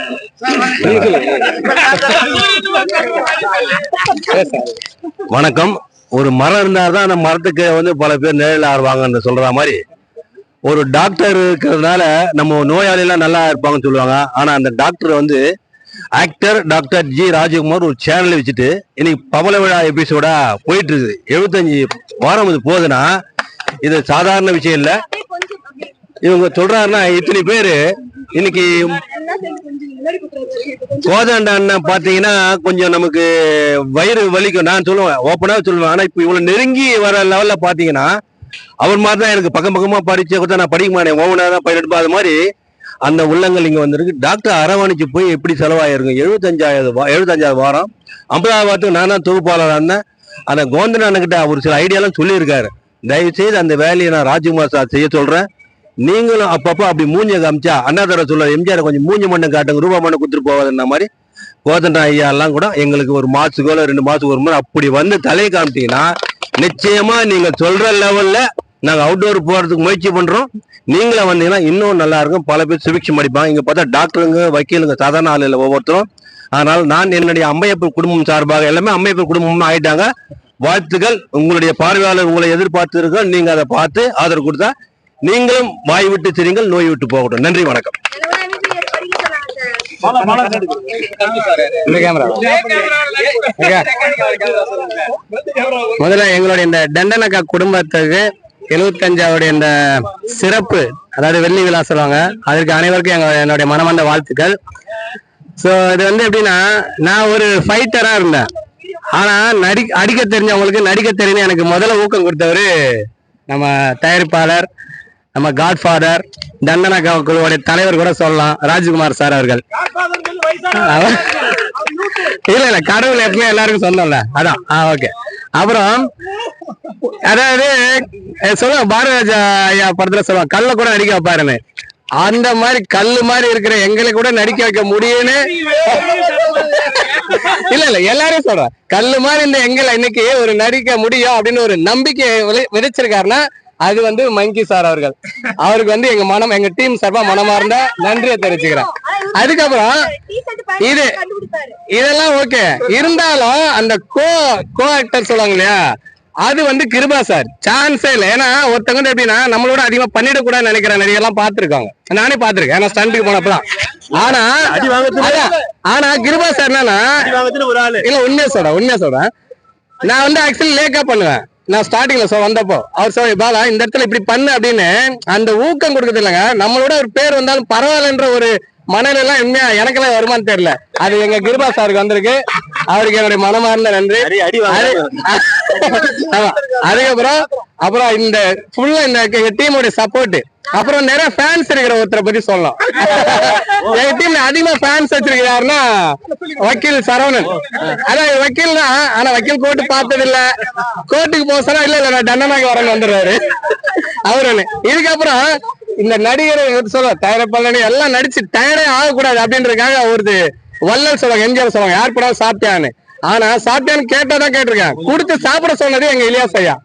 வணக்கம். ஒரு மரம் இருந்தால்தான் அந்த மரத்துக்கு வந்து பல பேர் நிழல் ஆடுவாங்கன்னு சொல்ற மாதிரி, ஒரு டாக்டர் இருக்கிறதுனால நம்ம நோயாளி எல்லாம் நல்லா இருப்பாங்கன்னு சொல்லுவாங்க. ஆனா அந்த டாக்டர் வந்து ஆக்டர் டாக்டர் ஜி ராஜகுமார் ஒரு சேனல் வச்சுட்டு இன்னைக்கு பவள விழா எபிசோடா போயிட்டு இருக்குது. 75 வாரம் இது போகுதுன்னா இது சாதாரண விஷயம் இல்ல. இவங்க சொல்றாருன்னா இத்தனை பேரு இன்னைக்கு கோதாண்ட அண்ணன் பாத்தீங்கன்னா கொஞ்சம் நமக்கு வயிறு வலிக்கும். நான் சொல்லுவேன், ஓப்பனாவே சொல்லுவேன். ஆனா இப்ப இவ்வளவு நெருங்கி வர லெவல்ல பாத்தீங்கன்னா அவர் மாதிரிதான் எனக்கு பக்கமா படிச்ச கூட நான் படிக்க மாட்டேன், ஓவனா தான் பயிரெடுப்பா. அது மாதிரி அந்த உள்ளங்கள் இங்க வந்திருக்கு. டாக்டர் அரவணைச்சு போய் எப்படி செலவாயிருக்கும். 75வது வாரம் 50வது வாரத்துக்கு நான் தான் தொகுப்பாளராக இருந்தேன். அந்த கோந்தன் அண்ணன்கிட்ட அவர் சில ஐடியாலாம் சொல்லியிருக்காரு. தயவு செய்து அந்த வேலையை நான் ராஜ்குமார் சார் செய்ய சொல்றேன். நீங்களும் அப்பப்போ அப்படி மூஞ்ச காமிச்சா அண்ணாதர சொல்ல எம்ஜிஆர் கொஞ்சம் மூஞ்சி மண்ணை காட்டுங்க, ரூபா மண்ணை கொடுத்துட்டு போவாதுன்ற மாதிரி கோதண்டா ஐயா எல்லாம் கூட எங்களுக்கு ஒரு மாசத்துக்கோ 2 மாசத்துக்கு ஒரு முறை அப்படி வந்து தலையை காமிட்டீங்கன்னா நிச்சயமா நீங்க சொல்ற லெவல்ல நாங்க அவுட்டோர் போறதுக்கு முயற்சி பண்றோம். நீங்களே வந்தீங்கன்னா இன்னும் நல்லா இருக்கும். பல பேர் சுபிக்ஷம் அடிப்பாங்க. இங்க பார்த்தா டாக்டருங்க, வக்கீலுங்க, சாதாரண ஆள் இல்லை ஒவ்வொருத்தரும். அதனால நான் என்னுடைய அம்மையப்பர் குடும்பம் சார்பாக எல்லாமே அம்மையப்பர் குடும்பம் ஆயிட்டாங்க. வாழ்த்துக்கள். உங்களுடைய பார்வையாளர் உங்களை எதிர்பார்த்து இருக்க, நீங்க அதை பார்த்து ஆதரவு கொடுத்தா நீங்களும் வாய் விட்டு சிரிங்கள், நோய் விட்டு போகட்டும். நன்றி, வணக்கம். முதல்ல எங்களுடைய இந்த தண்டனகா குடும்பத்துக்கு 75வது இந்த சிறப்பு, அதாவது வெள்ளி விழா சொல்லுவாங்க, அதற்கு அனைவருக்கும் என்னுடைய மனமார்ந்த வாழ்த்துக்கள். ஸோ இது வந்து எப்படின்னா, நான் ஒரு ஃபைட்டரா இருந்தேன். ஆனா அடிக்க தெரிஞ்சவங்களுக்கு நடிக்க தெரிஞ்சு எனக்கு முதல்ல ஊக்கம் கொடுத்தவரு நம்ம தயாரிப்பாளர், நம்ம காட்ஃபாதர், தண்டனகா குழுவோட தலைவர் கூட சொல்லலாம், ராஜ்குமார் சார் அவர்கள். இல்ல கடவுள் எப்பவுமே எல்லாருக்கும் சொந்தம்ல, அதான். ஓகே. அப்புறம் அதாவது சொல்லுவாங்க, பாரதிராஜா ஐயா படத்துல சொல்லுவாங்க, கல்ல கூட அடிக்க வைப்பாருன்னு. அந்த மாதிரி கல்லு மாதிரி இருக்கிற எங்களை கூட நடிக்க வைக்க முடியும்னு இல்ல எல்லாரும் சொல்றேன். கல்லு மாதிரி இந்த எங்களை இன்னைக்கு ஒரு நடிக்க முடியும் அப்படின்னு ஒரு நம்பிக்கை விதைச்சிருக்காருன்னா அது வந்து மங்கி சார் அவர்கள். அவருக்கு எங்க டீம் சார்பா மனமார்ந்த நன்றியை தெரிவிச்சுக்கிறேன். அதுக்கப்புறம் இதெல்லாம் ஓகே இருந்தாலும் அந்த கோ ஆக்டர் சொல்லுவாங்க இல்லையா, அது கிருபா சார் சான்ஸே இல்லை. ஏன்னா ஒருத்தவங்க எப்படின்னா நம்மளோட அதிகமா பண்ணிடக்கூடாதுன்னு நினைக்கிற நிறைய எல்லாம் பாத்துருக்காங்க, நானே பாத்துருக்கேன். ஏன்னா ஸ்டண்டுக்கு போனப்பலாம். ஆனா கிருபா சார் என்னன்னா இல்ல உண்மையா சொல்றேன். நான் ஆக்சுவலி லேக்கா பண்ணுவேன். நான் ஸ்டார்டிங்ல வந்தப்போ அவர் சொல்ல பாலா இந்த இடத்துல இப்படி பண்ணு அப்படின்னு அந்த ஊக்கம் கொடுக்குறது இல்லைங்க. நம்மளோட ஒரு பேர் வந்தாலும் பரவாயில்லன்ற ஒரு மனநிலை உண்மையா எனக்கெல்லாம் வருமானு தெரியல. அது எங்க கிருபா சாருக்கு வந்திருக்கு. அவருக்கு என்னுடைய மனமார்ந்த நன்றி. அதுக்கப்புறம் இந்த ஃபுல்லா இந்த டீமோட சப்போர்ட், அப்புறம் நிறைய ஃபேன்ஸ் இருக்கிற ஒருத்தரை பத்தி சொல்லலாம். எங்க டீம்ல அதிகமா ஃபேன்ஸ் வச்சிருக்கிறாருன்னா வக்கீல் சரவணன். அதான் வக்கீல் தான், ஆனா வக்கீல் கோர்ட்டு பார்த்தது இல்ல. கோர்ட்டுக்கு போக சொன்னா இல்ல நான் தண்டனாக்கு வரேன்னு வந்துடுறாரு அவரு. இதுக்கப்புறம் இந்த நடிகர் சொல்ல தயாரிப்பாளர் எல்லாம் நடிச்சு டயர்டே ஆகக்கூடாது அப்படின்றதுக்காக ஒரு வள்ளல் சொல்லுவாங்க, எம்ஜிஆர் சொல்லுவாங்க, யார் கூட சாப்பிட்டான்னு. ஆனா சாப்பிட்டான்னு கேட்டாதான் கேட்டிருக்கேன். கொடுத்து சாப்பிட சொன்னது எங்க இலியாஸ் ஐயா.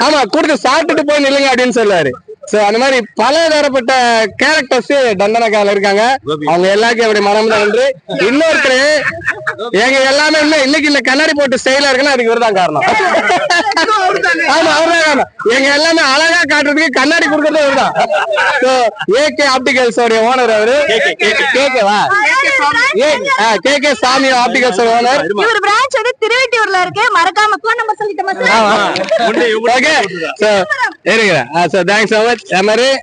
ஆமா, கொடுத்து சாப்பிட்டுட்டு போய் நில்லுங்க அப்படின்னு சொல்லுவாரு. சோ அந்த மாதிரி பல தரப்பட்ட கேரக்டர்ஸ் தண்டனக்கால இருக்காங்க. அவங்க எல்லாருக்கும் எப்படி மனம் நன்றி. இன்னொருத்தரு எங்க எல்லாமே இன்னைக்கு இந்த கண்ணாடி போட்டு ஸ்டைலா இருக்குன்னா அதுக்கு இவர்தான் காரணம். ஆமா அவர்தான் காரணம். எங்க எல்லாமே அழகா காட்டுறதுக்கு கண்ணாடி கொடுக்கறது இவர்தான். ஏகே ஆப்டிகல்ஸ் ஓனர் அவரு. கேகேவா கேகே சாமி ஆப்டிகல்ஸ் ஓனர். இவர் பிரான்ச் திருவெட்டியூர்ல இருக்கு. மறக்காம போன் நம்பர்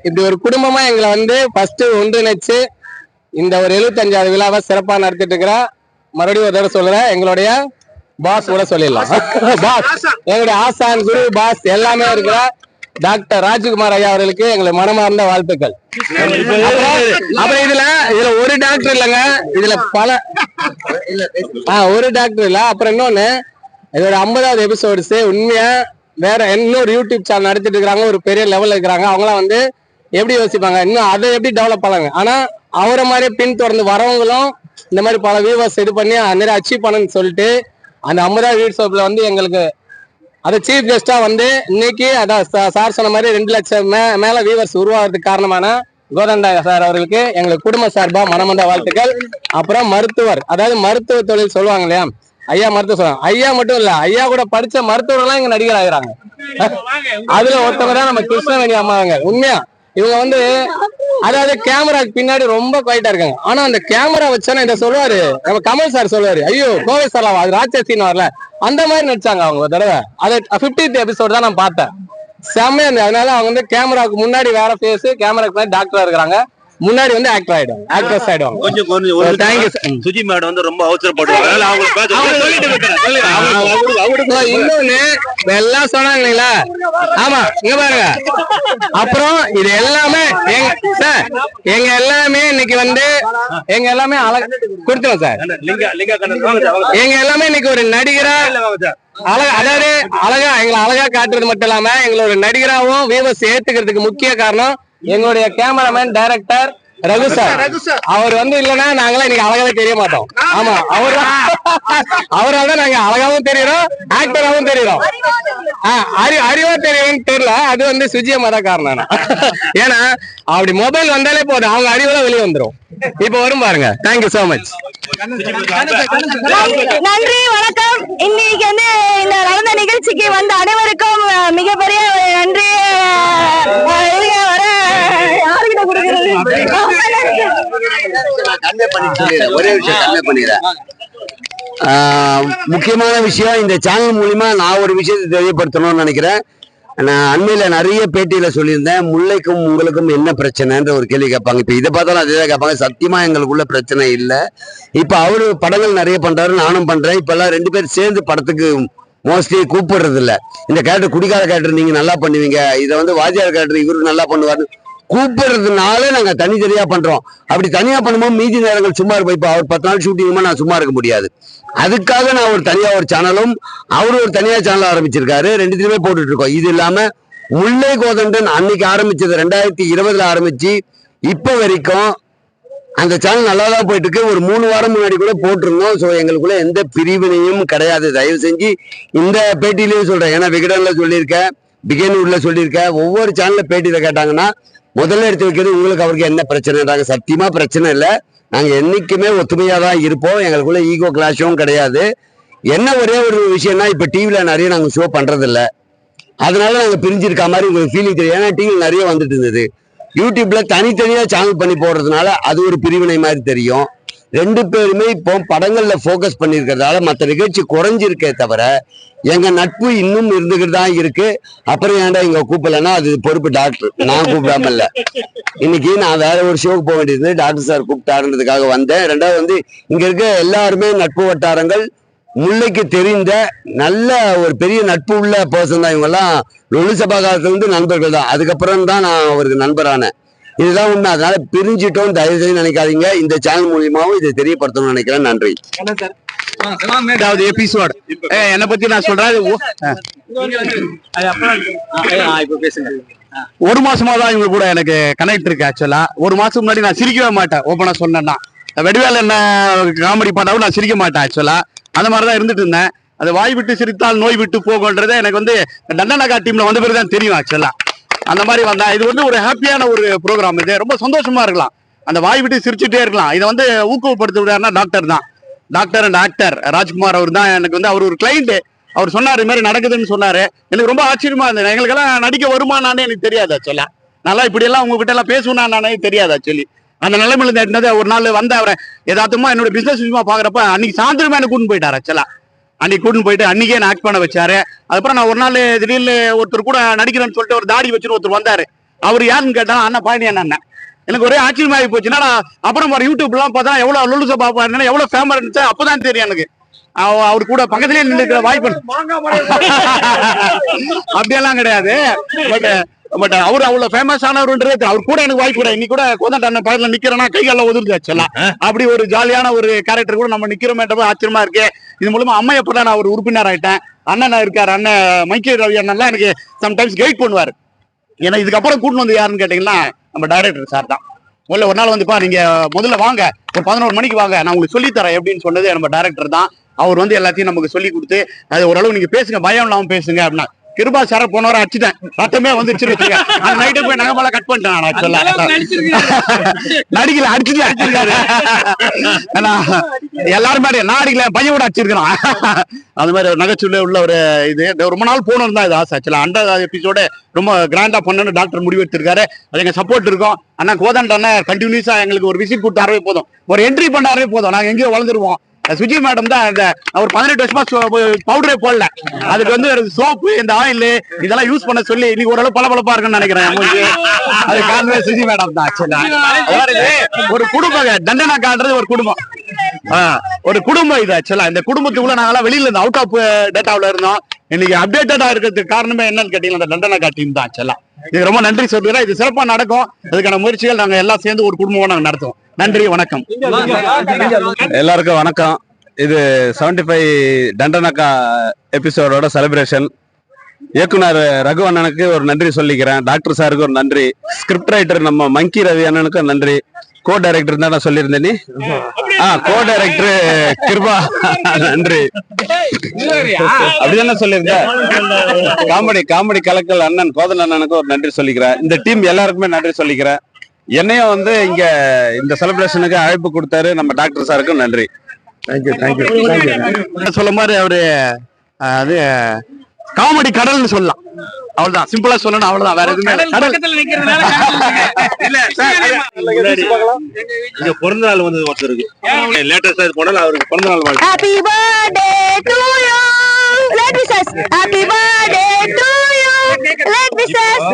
இப்படி ஒரு குடும்பமா எங்களை ஃபர்ஸ்ட் ஒன்றிணைச்சு இந்த ஒரு 75வது விழாவை சிறப்பா நடத்திட்டு இருக்கிறா. மறுபடியும் ஒரு தடவை சொல்றேன், எங்களுடைய பாஸ் கூட சொல்லிடலாம். பாஸ் எங்களுடைய ஆசான் குரு பாஸ் எல்லாமே இருக்கிற டாக்டர் ராஜ்குமார் ஐயா அவர்களுக்கு எங்களை மனமார்ந்த வாழ்த்துக்கள். அப்புறம் இதுல ஒரு டாக்டர் இல்லைங்க, இதுல பல ஒரு டாக்டர் இல்ல. அப்புறம் இன்னொன்னு இதோட 50வது எபிசோட்ஸ் உண்மையா வேற இன்னொரு யூடியூப் சேனல் நடத்திட்டு இருக்கிறாங்க. ஒரு பெரிய லெவல்ல இருக்கிறாங்க. அவங்களாம் எப்படி யோசிப்பாங்க, இன்னும் அதை எப்படி டெவலப் பண்ணாங்க. ஆனா அவரை மாதிரி பின் தொடர்ந்து வரவங்களும் இந்த மாதிரி பல வியூவர்ஸ் இது பண்ணி நிறைய அச்சீவ் பண்ணுன்னு சொல்லிட்டு அந்த 50வது எபிசோட்ல எங்களுக்கு அது சீஃப் கெஸ்டா இன்னைக்கு அதான் சார் சொன்ன மாதிரி 2 லட்சம் மேல வியூவர்ஸ் உருவாகிறதுக்கு காரணமான கோதண்டா சார் அவர்களுக்கு எங்களுக்கு குடும்ப சார்பா மனமந்த வாழ்த்துக்கள். அப்புறம் மருத்துவர், அதாவது மருத்துவ தொழில் சொல்லுவாங்க இல்லையா, ஐயா மருத்துவ சொல்லுவாங்க. ஐயா மட்டும் இல்ல, ஐயா கூட படிச்ச மருத்துவர்கள்லாம் இங்க நடிகர் ஆகிறாங்க. அதுல ஒருத்தவங்க தான் நம்ம கிருஷ்ணவேணி அம்மாங்க. உண்மையா இவங்க அதாவது கேமராக்கு பின்னாடி ரொம்ப குவைட்டா இருக்காங்க. ஆனா அந்த கேமரா வச்சோன்னா இதை சொல்லுவாரு நம்ம கமல் சார் சொல்லுவாரு, ஐயோ கோவை சார் அது ராட்சசின்னு வரல, அந்த மாதிரி நடிச்சாங்க அவங்க ஒரு தடவை. அது 50th எபிசோட் தான் நான் பார்த்தேன். செம்மையா இருந்தது. அதனால அவங்க கேமராவுக்கு முன்னாடி வேற ஃபேஸ், கேமராக்கு முன்னாடி டாக்டரா இருக்கிறாங்க, முன்னாடி ஆக்டர் ஆயிடும், ஆக்ட்ரஸ் ஆயிடுவாங்க. கொஞ்சம் தேங்க்யூ. சுஜி மேடம் ரொம்ப அவசரப்படுவாங்க. இன்னொன்னு எல்லாம் சொன்னாங்க இல்லைங்களா, ஆமா இங்க பாருங்க. அப்புறம் இது எல்லாமே எங்க எல்லாமே இன்னைக்கு எங்க எல்லாமே கொடுத்துருவோம் சார். எங்க எல்லாமே இன்னைக்கு ஒரு நடிகரா அழகா, அதாவது அழகா எங்களை அழகா காட்டுறது மட்டும் இல்லாம எங்களை ஒரு நடிகராகவும் வியூவர்ஸ் ஏத்துக்கிறதுக்கு முக்கிய காரணம் எங்களுடைய கேமராமேன் டைரக்டர் ரகு சார். அவர் இல்லைன்னா நாங்களாம் இன்னைக்கு அழகாவே தெரிய மாட்டோம். ஆமா, அவரால் தான் நாங்க அழகாவும் தெரியுறோம், ஆக்டராவும் தெரியுறோம். அறிவா தெரியும் தெரியல, அது சுஜியமா தான் காரணம். ஏன்னா அப்படி மொபைல் வந்தாலே போதும், அவங்க அறிவுலாம் வெளியே வந்துடும். இப்ப வரும் பாருங்க. Thank you so much. நன்றி, வணக்கம். இன்னைக்கு இந்த நடந்த நிகழ்ச்சிக்கு வந்த அனைவருக்கும் மிகப்பெரிய நன்றி. யாருக்கிட்ட கொடுக்கிறது? ஒரே விஷயம் கன்வே பண்ணிடுறேன். முக்கியமான விஷயம், இந்த சேனல் மூலியமா நான் ஒரு விஷயத்தை தெரியப்படுத்தணும்னு நினைக்கிறேன். நான் அண்மையில நிறைய பேட்டியில சொல்லியிருந்தேன், முல்லைக்கும் உங்களுக்கும் என்ன பிரச்சனைன்ற ஒரு கேள்வி கேட்பாங்க. இப்ப இதை பார்த்தாலும் அதே கேட்பாங்க. சத்தியமா எங்களுக்குள்ள பிரச்சனை இல்லை. இப்ப அவரு படங்கள் நிறைய பண்றாரு, நானும் பண்றேன். இப்ப எல்லாம் 2 பேர் சேர்ந்து படத்துக்கு மோஸ்ட்லி கூப்பிடுறது இல்ல. இந்த கேரக்டர் குடிகார கேரக்டர் நீங்க நல்லா பண்ணுவீங்க, இதை வாத்தியார் கேரக்டர் இவரு நல்லா பண்ணுவாரு கூப்பிடுறதுனால நாங்க தனித்தனியா பண்றோம். அப்படி தனியா பண்ணும்போது மீதி நேரங்கள் சும்மா இருப்போம். இப்ப அவர் 10 நாள் ஷூட்டிங்குமா நான் சும்மா இருக்க முடியாது. அதுக்காக நான் ஒரு தனியா ஒரு சேனலும் அவரு ஒரு தனியா சேனல் ஆரம்பிச்சிருக்காரு. 2த்தையுமே போட்டுட்டு இருக்கோம். இது இல்லாம முல்லை கோதண்டன் அன்னைக்கு ஆரம்பிச்சது 2020 ஆரம்பிச்சு இப்ப வரைக்கும் அந்த சேனல் நல்லா தான் போயிட்டு இருக்கு. ஒரு 3 வாரம் முன்னாடி கூட போட்டிருந்தோம். ஸோ எங்களுக்குள்ள எந்த பிரிவினையும் கிடையாது. தயவு செஞ்சு இந்த பேட்டியிலையும் சொல்றேன், ஏன்னா விகடன்ல சொல்லியிருக்கேன், பிகேனூர்ல சொல்லியிருக்கேன். ஒவ்வொரு சேனல்ல பேட்டியில கேட்டாங்கன்னா முதல்ல எடுத்து வைக்கிறது உங்களுக்கு அவருக்கு என்ன பிரச்சனைன்றாங்க. சத்தியமா பிரச்சனை இல்லை. நாங்க என்னைக்குமே ஒத்துமையா தான் இருப்போம். எங்களுக்குள்ள ஈகோ கிளாஷும் கிடையாது. என்ன ஒரே ஒரு விஷயம்னா இப்ப டிவில நிறைய நாங்க ஷோ பண்றது இல்லை, அதனால நாங்க பிரிஞ்சிருக்க மாதிரி உங்களுக்கு ஃபீலிங் தெரியும். ஏன்னா டிவியில் நிறைய வந்துட்டு இருந்தது. யூடியூப்ல தனித்தனியா சேனல் பண்ணி போடுறதுனால அது ஒரு பிரிவினை மாதிரி தெரியும். 2 பேருமே இப்போ படங்கள்ல போக்கஸ் பண்ணிருக்கிறதால மற்ற நிகழ்ச்சி குறைஞ்சிருக்கே தவிர எங்க நட்பு இன்னும் இருந்துகிட்டு தான் இருக்கு. அப்புறம் ஏன்டா இங்க கூப்பிடலன்னா அது பொறுப்பு டாக்டர், நான் கூப்பிடாம இல்ல. இன்னைக்கு நான் வேற ஒரு ஷோக்கு போக வேண்டியது, டாக்டர் சார் கூப்பிட்டாருன்றதுக்காக வந்தேன். 2வது வந்து இங்க இருக்க எல்லாருமே நட்பு வட்டாரங்கள், முல்லைக்கு தெரிந்த நல்ல ஒரு பெரிய நட்பு உள்ள பர்சன் தான் இவங்கெல்லாம். லொலு சபா காலத்துல இருந்து நண்பர்கள் தான். அதுக்கப்புறம் தான் நான் அவருக்கு நண்பரானேன். இதுதான் உண்மை. அதனால பிரிஞ்சிட்டோம் தயவு செய்து நினைக்காதீங்க. இந்த சேனல் மூலியமாவும் இதை தெரியப்படுத்தணும்னு நினைக்கிறேன். நன்றி. எபிசோட் என்ன பத்தி நான் சொல்றேன். ஒரு மாசமா தான் இவங்க கூட எனக்கு கனெக்ட் இருக்கு. ஆக்சுவலா ஒரு மாசம் முன்னாடி நான் சிரிக்கவே மாட்டேன். ஓப்பனா சொன்னேன்னா வெடிவேல் என்ன காமெடி பண்ணாவும் நான் சிரிக்க மாட்டேன். ஆக்சுவலா அந்த மாதிரிதான் இருந்துட்டு இருந்தேன். அது வாய் விட்டு சிரித்தால் நோய் விட்டு போகும்ன்றது எனக்கு வந்து தண்டனகா டீம்ல வந்த பிறகு தான் தெரியும். ஆக்சுவலா அந்த மாதிரி வந்தா இது வந்து ஒரு ஹாப்பியான ஒரு ப்ரோக்ராம். இது ரொம்ப சந்தோஷமா இருக்கலாம், அந்த வாய் விட்டு சிரிச்சுட்டே இருக்கலாம். இதை வந்து ஊக்குவப்படுத்த விடாருன்னா டாக்டர் தான். டாக்டர் அண்ட் ஆக்டர் ராஜ்குமார் அவர் தான் எனக்கு வந்து அவர் ஒரு கிளைண்ட். அவர் சொன்னார் இது மாதிரி நடக்குதுன்னு சொன்னாரு. எனக்கு ரொம்ப ஆச்சரியமா இருந்தது. எங்களுக்கெல்லாம் நடிக்க வருமானானே எனக்கு தெரியாது. ஆக்சுவலா நல்லா இப்படி எல்லாம் உங்ககிட்ட எல்லாம் பேசுவானே தெரியாது. ஆக்சுவலி அந்த நிலைமையில இருந்தது. ஒரு நாள் வந்து அவரை ஏதாத்துமா என்னோட பிசினஸ் விஷயமா பாக்குறப்ப அன்னைக்கு சாயந்தரமே எனக்கு கூட்டின்னு போயிட்டாரு. ஆக்சுவலா அன்னைக்கு கூட்டின்னு போயிட்டு அன்னைக்கே நான் ஆக்ட் பண்ண வச்சாரு. அதுக்கப்புறம் நான் ஒரு நாள் திடீர்னு ஒருத்தர் கூட நடிக்கிறேன்னு சொல்லிட்டு ஒரு தாடி வச்சுட்டு ஒருத்தர் வந்தாரு. அவர் யாருன்னு கேட்டா அண்ணா பாயினி அண்ணன். எனக்கு ஒரே ஆச்சரியமாகி போச்சுன்னா அப்புறம் யூடியூப் எல்லாம் பார்த்தா எவ்வளவு லொல்லு சபா எவ்வளவு ஃபேமஸ் இருந்துச்சு அப்பதான் தெரியும் எனக்கு. அவர் கூட பக்கத்திலேயே நின்று வாய்ப்பு அப்படியெல்லாம் கிடையாது. பட் அவர் அவ்வளவு ஃபேமஸ் ஆனவர்ன்றது அவர் கூட எனக்கு வாய்ப்பு கூட. இன்னைக்கு கூட கோதண்டன் பக்கத்துல நிக்கிறேன்னா கைகால ஒதுருது. ஆக்சுவலா அப்படி ஒரு ஜாலியான ஒரு கேரக்டர் கூட நம்ம நிக்கிறோமேன்ற ஆச்சரியமா இருக்கு. இது மூலமா அம்மையப்ப நான் ஒரு உறுப்பினர் ஆயிட்டேன். அண்ணன் இருக்காரு, அண்ணன் மைக்கேல் ரவி அண்ணன்லாம் எனக்கு சம்டைம்ஸ் கைட் பண்ணுவாரு. ஏன்னா இதுக்கப்புறம் கூட்டு வந்து யாருன்னு கேட்டீங்கன்னா நம்ம டைரக்டர் சார் தான். முதல்ல ஒரு நாள் வந்துப்பா நீங்க முதல்ல வாங்க, ஒரு 11 மணிக்கு வாங்க, நான் உங்களுக்கு சொல்லி தரேன் எப்படின்னு சொன்னது நம்ம டைரக்டர் தான். அவர் வந்து எல்லாத்தையும் நமக்கு சொல்லி கொடுத்து அது ஓரளவு நீங்க பேசுங்க, பயம் இல்லாம பேசுங்க அப்படின்னா. கிருபா சார போன வாரம் அடிச்சுட்டேன், ரத்தமே வந்துருச்சு. அந்த நைட்டு போய் நகமெல்லாம் கட் பண்ணிட்டேன். நடிக்கல, அடிச்சிருக்காரு எல்லாரும் மாதிரி. நான் அடிக்கல, பையன் கூட அடிச்சிருக்கிறான். அது மாதிரி ஒரு நகைச்சுவை உள்ள ஒரு இது ரொம்ப நாள் போகணும் தான் இது ஆசை. ஆக்சுவலா 100வது எபிசோட ரொம்ப கிராண்டா பண்ணணும்னு டாக்டர் முடிவு எடுத்திருக்காரு. அது எங்க சப்போர்ட் இருக்கும். அண்ணா கோதண்டன் கண்டினியூஸா எங்களுக்கு ஒரு விசிட் கொடுத்தாரவே போதும், ஒரு என்ட்ரி பண்ணாரவே போதும், நாங்க எங்கேயோ வளர்ந்துருவோம். சுஜி மேடம் தான் அவர் 18 வருஷமா பவுடரே போடல. அதுக்கு வந்து சோப்பு இந்த ஆயில் இதெல்லாம் யூஸ் பண்ண சொல்லி இன்னைக்கு ஓரளவு பளபளப்பா இருக்குன்னு நினைக்கிறேன். அது காரணமே சுஜி மேடம் தான். ஒரு குடும்பம், தண்டனாக்கான்றது ஒரு குடும்பம், ஒரு குடும்பம் இது. ஆக்சுவலா இந்த குடும்பத்துக்குள்ள நாங்கெல்லாம் வெளியில இருந்தோம், அவுட் ஆஃப் டேட்டாவில் இருந்தோம். இன்னைக்கு அப்டேட்டடா இருக்கிறதுக்கு காரணமே என்னன்னு கேட்டீங்கன்னா அந்த தண்டனாக்கா டீம் தான். ஆக்சுவலா இது ரொம்ப நன்றி சொல்றேன். இது சிறப்பா நடக்கும். அதுக்கான முயற்சிகள் நாங்க எல்லாம் சேர்ந்து ஒரு குடும்பமா நாங்க நடத்துவோம். நன்றி, வணக்கம். எல்லாருக்கும் வணக்கம். இது 75 தண்டனகா எபிசோடோட செலிப்ரேஷன். இயக்குனர் ரகு அண்ணனுக்கு ஒரு நன்றி சொல்லிக்கிறேன். டாக்டர் சாருக்கு ஒரு நன்றி. ஸ்கிரிப்ட் ரைட்டர் நம்ம மங்கி ரவி அண்ணனுக்கும் நன்றி. கோ டைரக்டர் தான் நான் சொல்லியிருந்தேன். நீ கோ டைரக்டர் கிருபா நன்றி. அப்படிதானே சொல்லியிருந்தேன். காமெடி கலக்கல் அண்ணன் கோதன் அண்ணனுக்கு ஒரு நன்றி சொல்லிக்கிறேன். இந்த டீம் எல்லாருக்குமே நன்றி சொல்லிக்கிறேன். என்னையும் வந்து இங்க இந்த செலிப்ரேஷனுக்கு அழைப்பு கொடுத்தாரு நம்ம டாக்டர் சாருக்கும் நன்றி. தேங்க்யூ. சொல்ல மாதிரி அவரு அது காமெடி கடல்னு சொல்லலாம். அவ்வளவுதான், சிம்பிளா சொல்லணும், அவ்வளவுதான். வேற எதுவுமே இங்க பிறந்த நாள் வந்து ஒருத்தருக்கு லேட்டஸ்டா இது போனாலும் அவருக்கு பிறந்த நாள் வாழ்த்து. Happy birthday to you, let wishes. Happy birthday to you, let wishes.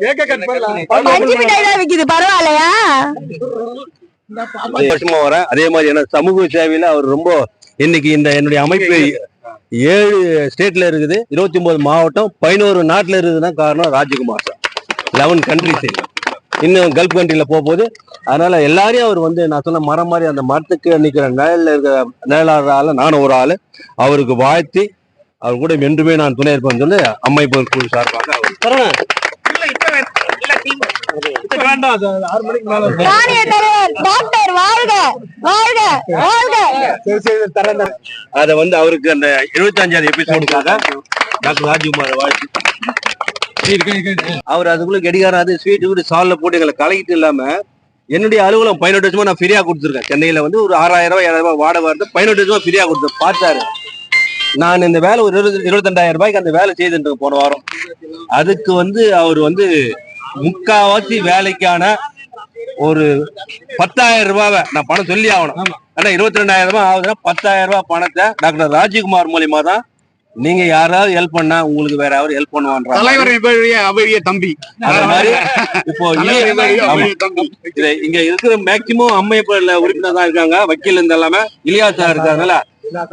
கேக்க கட் பண்ணலாம். பஞ்சு மிட்டாய் தான் விக்குது, பரவாயில்லையா? வருஷமா வரேன். அதே மாதிரி என்ன சமூக சேவையில அவர் ரொம்ப இன்னைக்கு இந்த என்னுடைய அமைப்பு 7 ஸ்டேட்ல இருக்குது, 29 மாவட்டம், 11 நாட்டுல இருக்குதுன்னா காரணம் ராஜ்குமார் சார். 11 கண்ட்ரிஸ் இன்னும் கல்ஃப் கண்ட்ரில போகுது. அதனால எல்லாரையும் அவர் வந்து நான் சொன்ன மரம் மாதிரி அந்த மரத்துக்கு நிக்கிற நிழல்ல இருக்கிற நிழலாடுற ஆளு நானும் ஒரு ஆளு. அவருக்கு வாழ்த்தி அவர் கூட என்றுமே நான் துணை இருப்பேன்னு சொல்லி அம்மை குழு சார்பாக மானிய தலைவர் டாக்டர் வாழ்க வாழ்க வாழ்க. அதை வந்து அவருக்கு அந்த 75வது எபிசோடுக்காக டாக்டர் ராஜ்குமார் வாழ்த்து. அவர் அதுக்குள்ள கெடிகாரம் அது ஸ்வீட் வீடு சால்ல போட்டு எங்களை கலக்கிட்டு இல்லாம என்னுடைய அலுவலகம் 18 வருஷமா நான் ஃப்ரீயா கொடுத்துருக்கேன். சென்னையில வந்து ஒரு 6000 ரூபாய் 7000 ரூபாய் வாடகை வருது. 18 வருஷமா ஃப்ரீயா கொடுத்து பார்த்தாரு. நான் இந்த வேலை ஒரு 22,000 ரூபாய்க்கு அந்த வேலை செய்துட்டு போன வாரம். அதுக்கு வந்து அவர் வந்து முக்காவாசி வேலைக்கான ஒரு 10,000 ரூபாவை நான் பணம் சொல்லி ஆகணும். ஆனா 22,000 ரூபாய் ஆகுதுன்னா 10,000 ரூபாய் பணத்தை டாக்டர் ராஜ்குமார் மூலியமா தான் நீங்க யாராவது ஹெல்ப் பண்ணா உங்களுக்கு வேற யாரும் ஹெல்ப் பண்ணுவான்ற தலைவர் தம்பி. அதே மாதிரி இப்போ இங்க இருக்கிற மேக்சிமம் அம்மையப்பர்ல உறுப்பினர் தான் இருக்காங்க. வக்கீல் இருந்து எல்லாமே இலியாசா இருக்காங்கல்ல,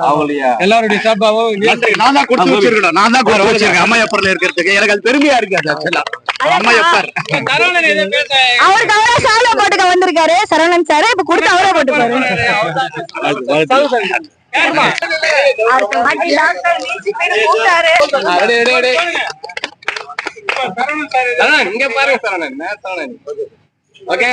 அவங்களுடைய எல்லாருடைய சார்பாகவும் நான் தான் கொடுத்து வச்சிருக்கேன் அம்மையப்பர்ல இருக்கிறதுக்கு. எனக்கு அது பெருமையா இருக்கு. அம்மையப்பர் அவருக்கு அவரே சாலை போட்டுக்க வந்திருக்காரு சரவணன் சார். இப்ப கொடுத்து அவரே போட்டுக்காரு. இங்க பாருங்க சரவணன். ஓகே.